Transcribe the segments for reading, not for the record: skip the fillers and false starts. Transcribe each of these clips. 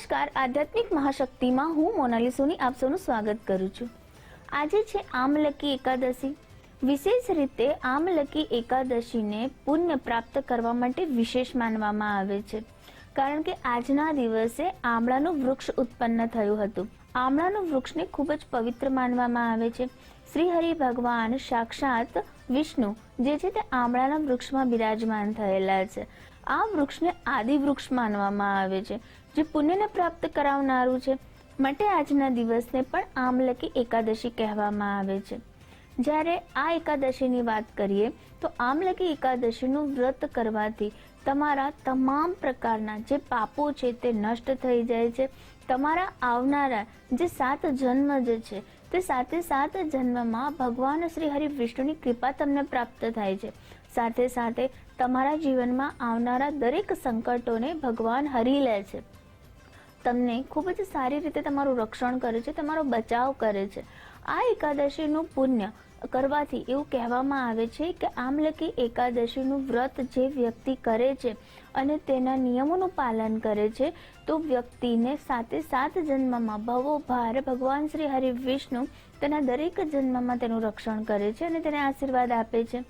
નમસ્કાર, આધ્યાત્મિક મહાશક્તિમાં હું મોનાલી સોની આપ સૌનું સ્વાગત કરું છું। આજે છે આમલકી એકાદશી। વિશેષ રીતે આમલકી એકાદશીને પુણ્ય પ્રાપ્ત કરવા માટે વિશેષ માનવામાં આવે છે, કારણ કે આજના દિવસે આમળાનું વૃક્ષ ઉત્પન્ન થયું હતું। આમળાનું વૃક્ષને ખૂબ જ પવિત્ર માનવામાં આવે છે। શ્રી હરિ ભગવાન સાક્ષાત વિષ્ણુ જે છે તે આમળાના વૃક્ષમાં બિરાજમાન થયેલા છે। આ વૃક્ષને આદિ વૃક્ષ માનવામાં આવે છે, જે પુણ્યને પ્રાપ્ત કરાવનારું છે, માટે આજના દિવસને પણ આમલકી એકાદશી કહેવામાં આવે છે। જ્યારે આ એકાદશીની વાત કરીએ તો આમલકી એકાદશીનું વ્રત કરવાથી તમારા તમામ પ્રકારના જે પાપો છે તે નષ્ટ થઈ જાય છે। તમારા આવનારા જે 7 જન્મ જે છે તે 7 જન્મમાં ભગવાન શ્રી હરિ વિષ્ણુની કૃપા તમને પ્રાપ્ત થાય છે। સાથે સાથે તમારા જીવનમાં આવનારા દરેક સંકટોને ભગવાન હરી લે છે, તમને ખૂબ જ સારી રીતે તમારું રક્ષણ કરે છે, તમારો બચાવ કરે છે। આ એકાદશીનું પુણ્ય કરવાથી એવું કહેવામાં આવે છે કે આમલકી એકાદશીનું વ્રત જે વ્યક્તિ કરે છે અને તેના નિયમોનું પાલન કરે છે તો વ્યક્તિને 7 જન્મમાં ભવો ભાર ભગવાન શ્રી હરિ વિષ્ણુ તેના દરેક જન્મમાં તેનું રક્ષણ કરે છે અને તેને આશીર્વાદ આપે છે।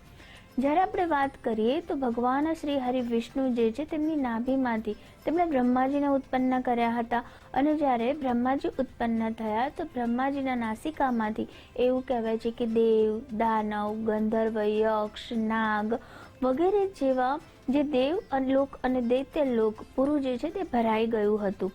જ્યારે આપણે વાત કરીએ તો ભગવાન શ્રી હરિ વિષ્ણુ જે છે તેમની નાભીમાંથી તેમણે બ્રહ્માજીને ઉત્પન્ન કર્યા હતા, અને જ્યારે બ્રહ્માજી ઉત્પન્ન થયા તો બ્રહ્માજીના નાસિકામાંથી એવું કહેવાય છે કે દેવ, દાનવ, ગંધર્વ, યક્ષ, નાગ વગેરે જેવા જે દેવ લોક અને દૈત્ય લોક પૂરું જે છે તે ભરાઈ ગયું હતું।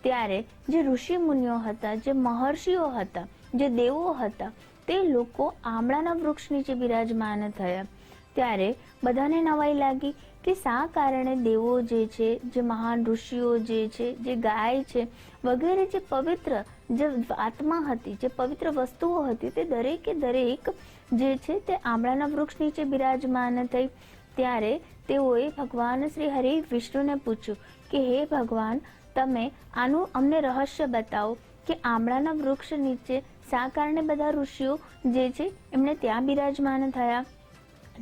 ત્યારે જે ઋષિ મુનિઓ હતા, જે મહર્ષિઓ હતા, જે દેવો હતા, તે લોકો આમળાના વૃક્ષ નીચે બિરાજમાન થયા। ત્યારે બધાને નવાઈ લાગી કે શા કારણે દેવો જે છે, જે મહાન ઋષિઓ જે છે, જે ગાય છે વગેરે જે પવિત્ર જે આત્મા હતી, જે પવિત્ર વસ્તુઓ હતી, તે દરેકે દરેક જે છે તે આમળાના વૃક્ષ નીચે બિરાજમાન થઈ। ત્યારે તેઓએ ભગવાન શ્રી હરિ વિષ્ણુને પૂછ્યું કે હે ભગવાન, તમે આનું અમને રહસ્ય બતાવો કે આમળાના વૃક્ષ નીચે શા કારણે બધા ઋષિઓ જે છે એમને ત્યાં બિરાજમાન થયા।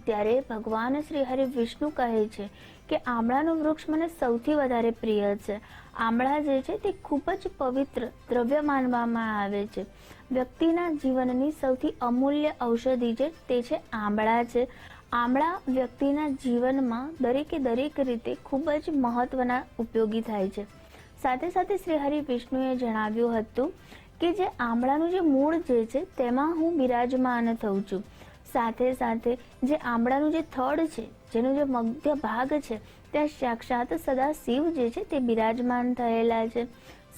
ત્યારે ભગવાન શ્રી હરિ વિષ્ણુ કહે છે કે આમળાનું વૃક્ષ મને સૌથી વધારે પ્રિય છે। આમળા જે છે તે ખૂબ જ પવિત્ર દ્રવ્ય માનવામાં આવે છે। વ્યક્તિના જીવનની સૌથી અમૂલ્ય ઔષધિ છે તે છે આમળા છે। આમળા વ્યક્તિના જીવનમાં દરેકે દરેક રીતે ખૂબ જ મહત્વના ઉપયોગી થાય છે। સાથે સાથે શ્રી હરિ વિષ્ણુએ જણાવ્યું હતું કે જે આમળાનું જે મૂળ જે છે તેમાં હું બિરાજમાન થઉં છું। સાથે સાથે જે આમળાનું જે થડ છે, જેનો જે મધ્ય ભાગ છે, ત્યાં સાક્ષાત સદા શિવ જે છે તે બિરાજમાન થયેલા છે।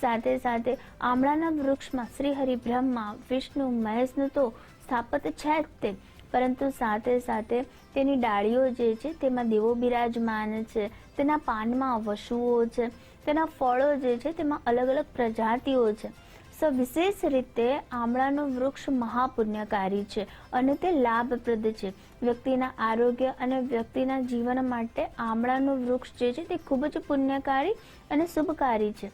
સાથે સાથે આમળાના વૃક્ષમાં શ્રી હરિ બ્રહ્મા, વિષ્ણુ, મહેશનું તો સ્થાપત છે જ તે, પરંતુ સાથે સાથે તેની ડાળીઓ જે છે તેમાં દેવો બિરાજમાન છે, તેના પાનમાં વશુઓ છે, તેના ફળો જે છે તેમાં અલગ અલગ પ્રજાતિઓ છે। વિશેષ રીતે આમળાનું વૃક્ષ મહાપુણ્યકારી છે અને તે લાભપ્રદ છે। વ્યક્તિના આરોગ્ય અને વ્યક્તિના જીવન માટે આમળાનું વૃક્ષ જે છે તે ખૂબ જ પુણ્યકારી અને શુભકારી છે।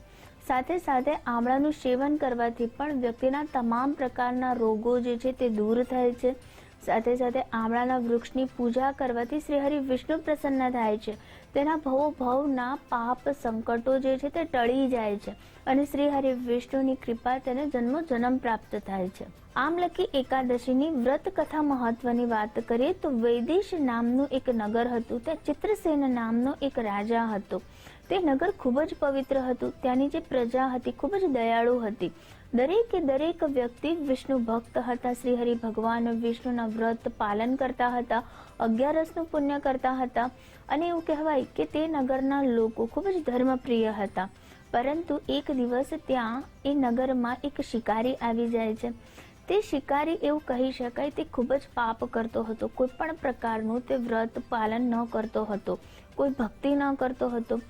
સાથે સાથે આમળાનું સેવન કરવાથી પણ વ્યક્તિના તમામ પ્રકારના રોગો જે છે તે દૂર થાય છે। સાથે સાથે આમળાના વૃક્ષની પૂજા કરવાથી શ્રી હરિ વિષ્ણુ પ્રસન્ન થાય છે, તેના ભવના પાપ સંકટો જે છે તે ટળી જાય છે અને શ્રી હરિ વિષ્ણુની કૃપા તેને જન્મો જન્મ પ્રાપ્ત થાય છે। આમલકી એકાદશીની વ્રત કથા મહત્વની વાત કરીએ તો વૈદેશ નામનું એક નગર હતું, ત્યાં ચિત્રસેન નામનો એક રાજા હતો। તે નગર ખૂબ જ પવિત્ર હતું, ત્યાંની જે પ્રજા હતી ખૂબ જ દયાળુ હતી। દરેકે દરેક વ્યક્તિ વિષ્ણુ ભક્ત હતા, શ્રી હરિ ભગવાન વિષ્ણુના વ્રત પાલન કરતા હતા, 11 પુણ્ય કરતા હતા, અને એવું કહેવાય કે તે નગરના લોકો ખૂબ જ ધર્મપ્રિય હતા। પરંતુ એક દિવસ ત્યાં એ નગરમાં એક શિકારી આવી જાય છે। તે શિકારી એવું કહી શકાય તે ખૂબ જ પાપ કરતો હતો, કોઈ પણ પ્રકારનું તે વ્રત પાલન ન કરતો હતો, કોઈ ભક્તિ ન કરતો હતો।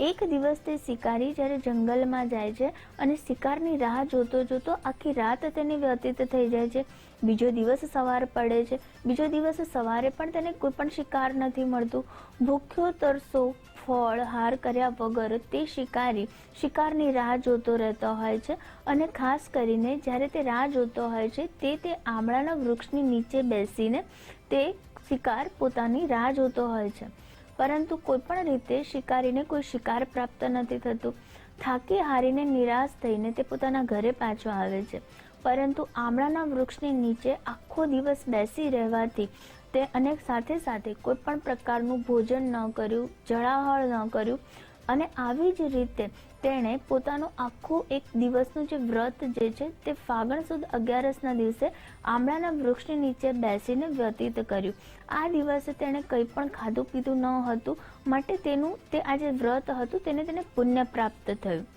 એક દિવસ તે શિકારી જ્યારે જંગલમાં જાય છે અને શિકારની રાહ જોતો જોતો આખી રાત તેને વ્યતીત થઈ જાય છે। બીજો દિવસ સવાર પડે છે, બીજો દિવસ સવારે પણ તેને કોઈ પણ શિકાર નથી મળતું। ભૂખ્યો તરસો ફળ હાર કર્યા વગર તે શિકારી શિકારની રાહ જોતો રહેતો હોય છે, અને ખાસ કરીને જ્યારે તે રાહ જોતો હોય છે તે આમળાના વૃક્ષની નીચે બેસીને તે શિકાર પોતાની રાહ જોતો હોય છે, પરંતુ કોઈ પણ રીતે શિકારીને કોઈ શિકાર પ્રાપ્ત નથી થતું। થાકી હારીને નિરાશ થઈને તે પોતાના ઘરે પાછો આવે છે, પરંતુ આમળાના વૃક્ષની નીચે આખો દિવસ બેસી રહેવાથી તે અને સાથે સાથે કોઈ પણ પ્રકારનું ભોજન ન કર્યું, જળાહાર ન કર્યું, અને આવી જ રીતે તેણે પોતાનું આખું એક દિવસનું જે વ્રત જે છે તે ફાગણ સુદ 11ના દિવસે આમળાના વૃક્ષની નીચે બેસીને વ્યતીત કર્યું. આ દિવસે તેણે કંઈ પણ ખાધું પીધું ન હતું, માટે તે આ જે વ્રત હતું તેને પુણ્ય પ્રાપ્ત થયું.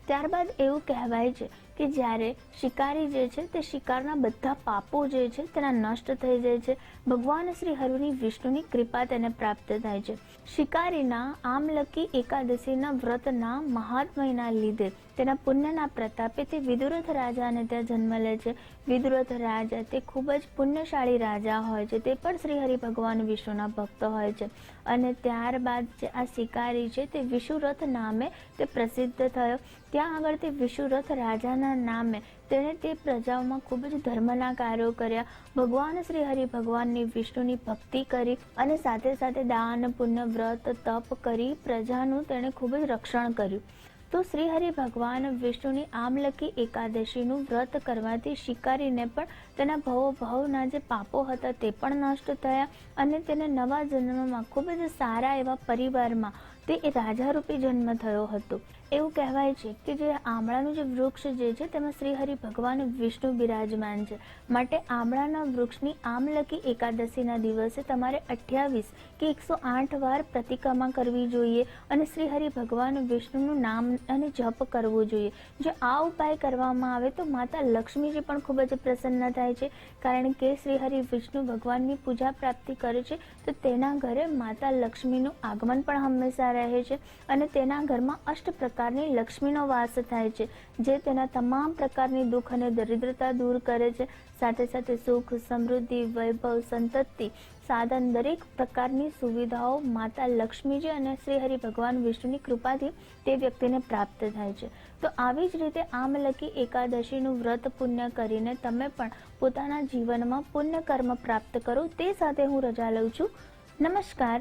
ત્યારબાદ એવું કહેવાય છે કે જ્યારે શિકારી જે છે તે શિકારના બધા પાપો જે છે તેના નષ્ટ થઈ જાય છે. ભગવાન શ્રી હરિની વિષ્ણુની કૃપા તેને પ્રાપ્ત થાય છે. શિકારીના આમલકી એકાદશીના વ્રતના મહાત્મ્યના લીધે તેના પુણ્યના પ્રતાપે તે વિદુરથ રાજાને ત્યાં જન્મ લે છે. વિદુરથ રાજા તે ખૂબ જ પુણ્યશાળી રાજા હોય છે, તે પણ શ્રી હરિ ભગવાન વિષ્ણુના ભક્ત હોય છે. અને ત્યારબાદ જે આ શિકારી છે તે વિષુરથ નામે તે પ્રસિદ્ધ થયો. ત્યાં આગળ તે વિષુરથ રાજાના નામે તેણે તે પ્રજાઓમાં ખૂબ જ ધર્મના કાર્યો કર્યા. ભગવાન શ્રી હરિ ભગવાનની વિષ્ણુની ભક્તિ કરી અને સાથે સાથે દાન, પુણ્ય, વ્રત, તપ કરી પ્રજાનું તેણે ખૂબ જ રક્ષણ કર્યું. તો શ્રી હરિ ભગવાન વિષ્ણુની આમલકી એકાદશીનું વ્રત કરવાથી શિકારીને પણ તેના ભવના જે પાપો હતા તે પણ નષ્ટ થયા અને તેને નવા જન્મમાં ખૂબ જ સારા એવા પરિવારમાં તે રાજા રૂપી જન્મ થયો હતો. એવું કહેવાય છે કે જે આમળાનું જે વૃક્ષ જે છે તેમાં શ્રી હરિ ભગવાન વિષ્ણુ બિરાજમાન છે, માટે આમળાના વૃક્ષની આમલકી એકાદશીના દિવસે તમારે 28 કે 108 વાર પરિક્રમા કરવી જોઈએ અને શ્રી હરિ ભગવાન વિષ્ણુનું નામ અને જપ કરવો જોઈએ. જો આ ઉપાય કરવામાં આવે તો માતા લક્ષ્મીજી પણ ખૂબ જ પ્રસન્ન થાય છે, કારણ કે શ્રી હરિ વિષ્ણુ ભગવાનની પૂજા પ્રાપ્તિ કરે છે તો તેના ઘરે માતા લક્ષ્મીનું આગમન પણ હંમેશા રહે છે અને તેના ઘરમાં અષ્ટ પ્રકારની લક્ષ્મીનો વાસ થાય છે, જે તેના તમામ પ્રકારની દુઃખ અને દરિદ્રતા દૂર કરે છે. સાથે સાથે સુખ, સમૃદ્ધિ, વૈભવ, સંતતિ, સાધન દરેક પ્રકારની સુવિધાઓ માતા લક્ષ્મીજી અને શ્રી હરિ ભગવાન વિષ્ણુની કૃપાથી તે વ્યક્તિને પ્રાપ્ત થાય છે. તો આવી જ રીતે આમલકી એકાદશીનું વ્રત પુણ્ય કરીને તમે પણ પોતાના જીવનમાં પુણ્ય કર્મ પ્રાપ્ત કરો. તે સાથે હું રજા લઉં છું. નમસ્કાર.